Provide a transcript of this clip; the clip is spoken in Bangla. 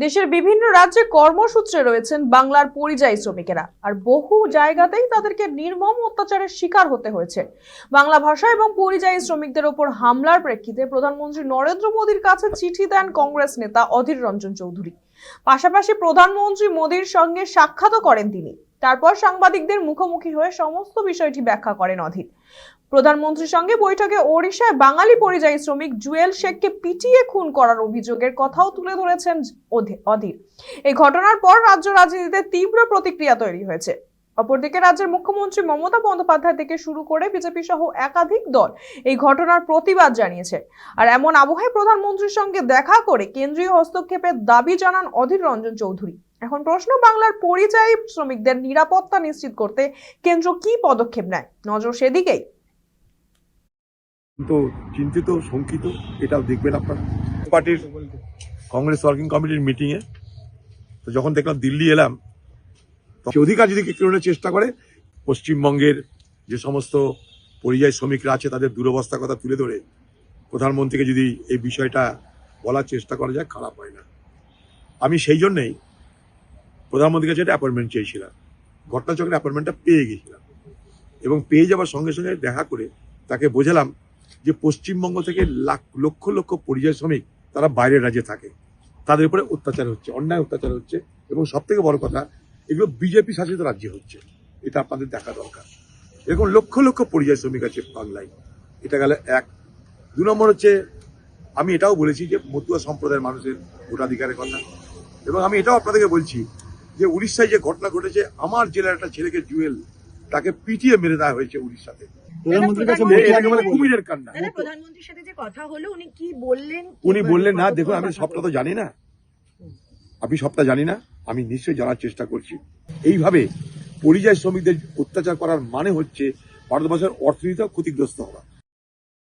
দেশের বিভিন্ন রাজ্যে কর্মসূত্রে রয়েছেন বাংলার পরিযায়ী শ্রমিকেরা, আর বহু জায়গাতেই তাদেরকে নির্মম অত্যাচারের শিকার হতে হয়েছে। বাংলা ভাষা এবং পরিযায়ী শ্রমিকদের ওপর হামলার প্রেক্ষিতে প্রধানমন্ত্রী নরেন্দ্র মোদীর কাছে চিঠি দেন কংগ্রেস নেতা অধীর রঞ্জন চৌধুরী। পাশাপাশি প্রধানমন্ত্রী মোদীর সঙ্গে সাক্ষাৎও করেন তিনি। তারপর সাংবাদিকদের মুখোমুখি হয়ে সমস্ত বিষয়টি ব্যাখ্যা করেন অধীর। প্রধানমন্ত্রীর সঙ্গে বৈঠকে ওড়িশায় বাঙালি পরিযায়ী শ্রমিক জুয়েল শেখকে পিটিয়ে খুন করার অভিযোগের কথাও তুলে ধরেছেন অধীর। এই ঘটনার পর রাজ্য রাজনীতিতে তীব্র প্রতিক্রিয়া তৈরি হয়েছে। অপরদিকে রাজ্যের মুখ্যমন্ত্রী মমতা বন্দ্যোপাধ্যায় থেকে শুরু করে বিজেপি সহ একাধিক দল এই ঘটনার প্রতিবাদ জানিয়েছে। আর এমন আবহে প্রধানমন্ত্রীর সঙ্গে দেখা করে কেন্দ্রীয় হস্তক্ষেপের দাবি জানান অধীর রঞ্জন চৌধুরী। এখন প্রশ্ন, বাংলার পরিযায়ী শ্রমিকদের নিরাপত্তা নিশ্চিত করতে কেন্দ্র কি পদক্ষেপ নেয়? নজর সেদিকেই। তো চিন্তিত, শঙ্কিত, এটাও দেখবেন আপনারা। পার্টির কংগ্রেস ওয়ার্কিং কমিটির মিটিংয়ে তো যখন দেখলাম দিল্লি এলাম, তো অধিকার যদি কেউ চেষ্টা করে পশ্চিমবঙ্গের যে সমস্ত পরিযায়ী শ্রমিকরা আছে তাদের দুরবস্থার কথা তুলে ধরে প্রধানমন্ত্রীকে যদি এই বিষয়টা বলার চেষ্টা করা যায়, খারাপ হয় না। আমি সেই জন্যই প্রধানমন্ত্রীর কাছে একটা অ্যাপয়েন্টমেন্ট চেয়েছিলাম। ঘটনাচক্রের অ্যাপয়েন্টমেন্টটা পেয়ে গেছিলাম এবং পেয়ে যাওয়ার সঙ্গে সঙ্গে দেখা করে তাকে বোঝালাম যে পশ্চিমবঙ্গ থেকে লক্ষ লক্ষ পরিযায়ী শ্রমিক তারা বাইরের রাজ্যে থাকে, তাদের উপরে অত্যাচার হচ্ছে, অন্যায় অত্যাচার হচ্ছে এবং সব থেকে বড় কথা, এগুলো বিজেপি শাসিত রাজ্যে হচ্ছে। এটা আপনাদের দেখা দরকার। এরকম লক্ষ লক্ষ পরিযায়ী শ্রমিক আছে বাংলায়। এটা গেল এক। 2 নম্বর হচ্ছে, আমি এটাও বলেছি যে মতুয়া সম্প্রদায়ের মানুষের ভোটাধিকারের কথা, এবং আমি এটাও আপনাদেরকে বলছি যে উড়িষ্যায় যে ঘটনা ঘটেছে, আমার জেলার একটা ছেলেকে জুয়েল তাকে পিটিয়ে মেরে দেওয়া হয়েছে উড়িষ্যাতে। প্রধানমন্ত্রীর সাথে যে কথা হলো, উনি কি বললেন? উনি বললেন না, দেখুন আমি সবটা তো জানি না, আমি নিশ্চয়ই জানার চেষ্টা করছি। এইভাবে পরিযায়ী শ্রমিকদের অত্যাচার করার মানে হচ্ছে ভারতবর্ষের অর্থনীতিও ক্ষতিগ্রস্ত হওয়া।